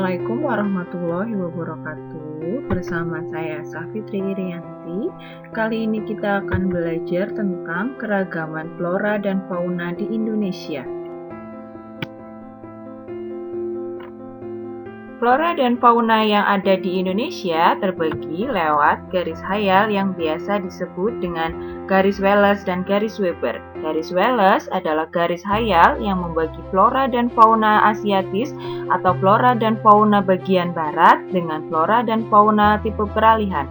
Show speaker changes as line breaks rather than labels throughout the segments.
Assalamualaikum warahmatullahi wabarakatuh. Bersama saya Safitri Irianti. Kali ini kita akan belajar tentang keragaman flora dan fauna di Indonesia. Flora dan fauna yang ada di Indonesia terbagi lewat garis hayal yang biasa disebut dengan garis Wallace dan garis Weber. Garis Wallace adalah garis hayal yang membagi flora dan fauna Asiatis atau flora dan fauna bagian barat dengan flora dan fauna tipe peralihan.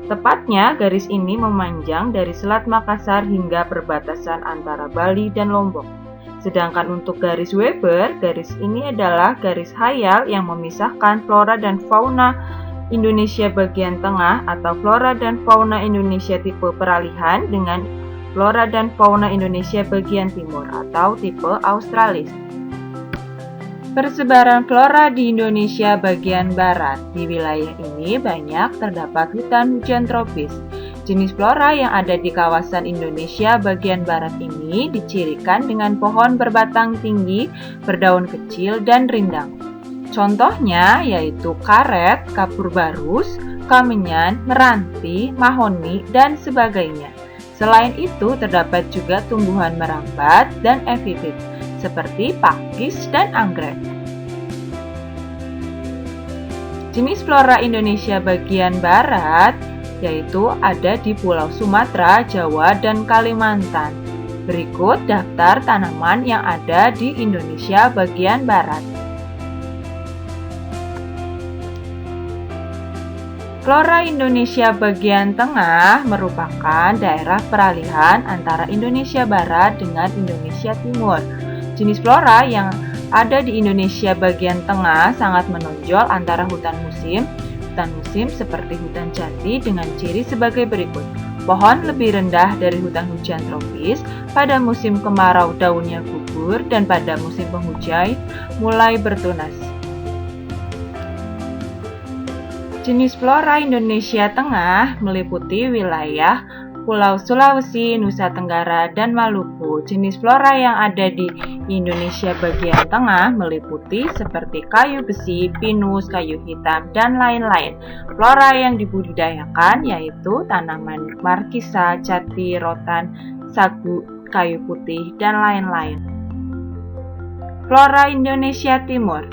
Tepatnya, garis ini memanjang dari Selat Makassar hingga perbatasan antara Bali dan Lombok. Sedangkan untuk garis Weber, garis ini adalah garis hayal yang memisahkan flora dan fauna Indonesia bagian tengah atau flora dan fauna Indonesia tipe peralihan dengan flora dan fauna Indonesia bagian timur atau tipe Australis. Persebaran flora di Indonesia bagian barat. Di wilayah ini banyak terdapat hutan hujan tropis. Jenis flora yang ada di kawasan Indonesia bagian barat ini dicirikan dengan pohon berbatang tinggi, berdaun kecil, dan rindang. Contohnya yaitu karet, kapur barus, kamenyan, meranti, mahoni, dan sebagainya. Selain itu terdapat juga tumbuhan merambat dan epifit seperti pakis dan anggrek. Jenis flora Indonesia bagian barat yaitu ada di Pulau Sumatera, Jawa, dan Kalimantan. Berikut daftar tanaman yang ada di Indonesia bagian barat. Flora Indonesia bagian tengah merupakan daerah peralihan antara Indonesia Barat dengan Indonesia Timur. Jenis flora yang ada di Indonesia bagian tengah sangat menonjol antara hutan musim seperti hutan jati dengan ciri sebagai berikut. Pohon lebih rendah dari hutan hujan tropis, pada musim kemarau daunnya gugur dan pada musim penghujan mulai bertunas. Jenis flora Indonesia Tengah meliputi wilayah Pulau Sulawesi, Nusa Tenggara, dan Maluku. Jenis flora yang ada di Indonesia bagian tengah meliputi seperti kayu besi, pinus, kayu hitam, dan lain-lain. Flora yang dibudidayakan yaitu tanaman markisa, jati, rotan, sagu, kayu putih, dan lain-lain. Flora Indonesia Timur.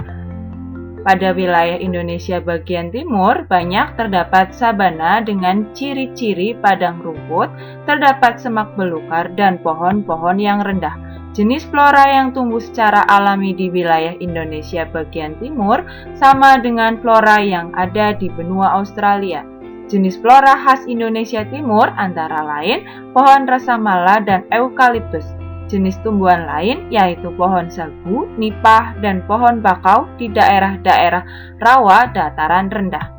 Pada wilayah Indonesia bagian timur, banyak terdapat sabana dengan ciri-ciri padang rumput, terdapat semak belukar, dan pohon-pohon yang rendah. Jenis flora yang tumbuh secara alami di wilayah Indonesia bagian timur sama dengan flora yang ada di benua Australia. Jenis flora khas Indonesia Timur antara lain pohon rasamala dan eukaliptus. Jenis tumbuhan lain yaitu pohon sagu, nipah, dan pohon bakau di daerah-daerah rawa dataran rendah.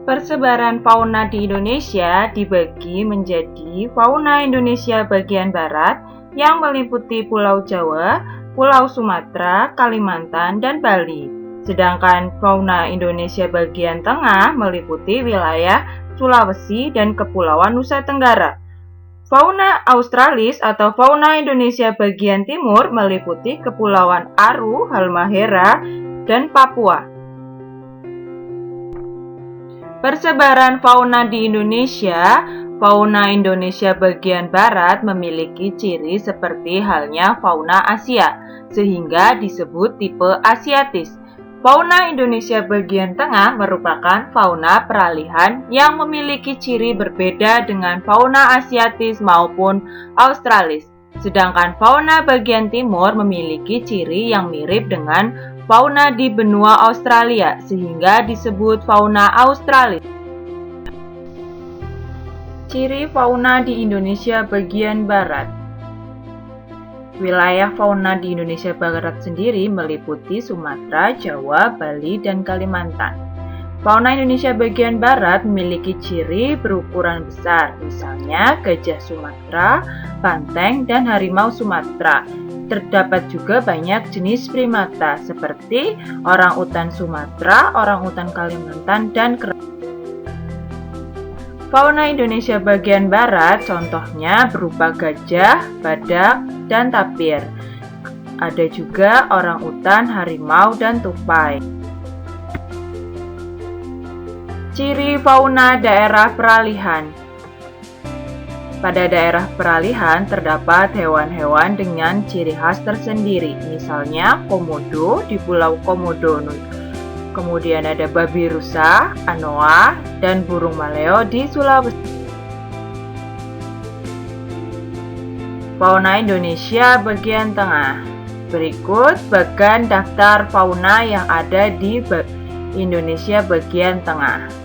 Persebaran fauna di Indonesia dibagi menjadi fauna Indonesia bagian barat yang meliputi Pulau Jawa, Pulau Sumatera, Kalimantan, dan Bali. Sedangkan fauna Indonesia bagian tengah meliputi wilayah Sulawesi dan Kepulauan Nusa Tenggara. Fauna Australis atau fauna Indonesia bagian timur meliputi Kepulauan Aru, Halmahera, dan Papua. Persebaran fauna di Indonesia. Fauna Indonesia bagian barat memiliki ciri seperti halnya fauna Asia, sehingga disebut tipe Asiatis. Fauna Indonesia bagian tengah merupakan fauna peralihan yang memiliki ciri berbeda dengan fauna Asiatis maupun Australis. Sedangkan fauna bagian timur memiliki ciri yang mirip dengan fauna di benua Australia, sehingga disebut fauna Australis. Ciri fauna di Indonesia bagian barat. Wilayah fauna di Indonesia Barat sendiri meliputi Sumatera, Jawa, Bali, dan Kalimantan. Fauna Indonesia bagian barat memiliki ciri berukuran besar, misalnya gajah Sumatera, banteng, dan harimau Sumatera. Terdapat juga banyak jenis primata seperti orangutan Sumatera, orangutan Kalimantan, dan Fauna Indonesia bagian barat contohnya berupa gajah, badak, dan tapir. Ada juga orangutan, harimau, dan tupai. Ciri fauna daerah peralihan. Pada daerah peralihan terdapat hewan-hewan dengan ciri khas tersendiri, misalnya komodo di Pulau Komodo. Kemudian ada babi rusa, anoa, dan burung maleo di Sulawesi. Fauna Indonesia bagian tengah. Berikut bagan daftar fauna yang ada di Indonesia bagian tengah.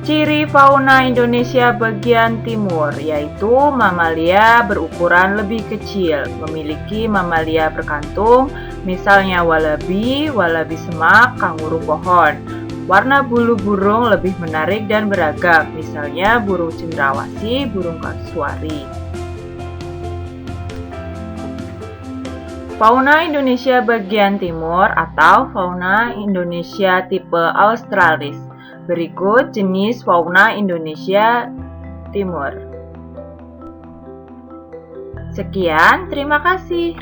Ciri fauna Indonesia bagian timur, yaitu mamalia berukuran lebih kecil, memiliki mamalia berkantung, misalnya walabi, walabi semak, kanguru pohon. Warna bulu burung lebih menarik dan beragam, misalnya burung cendrawasih, burung kasuari. Fauna Indonesia bagian timur atau fauna Indonesia tipe Australis. Berikut jenis fauna Indonesia Timur. Sekian, terima kasih.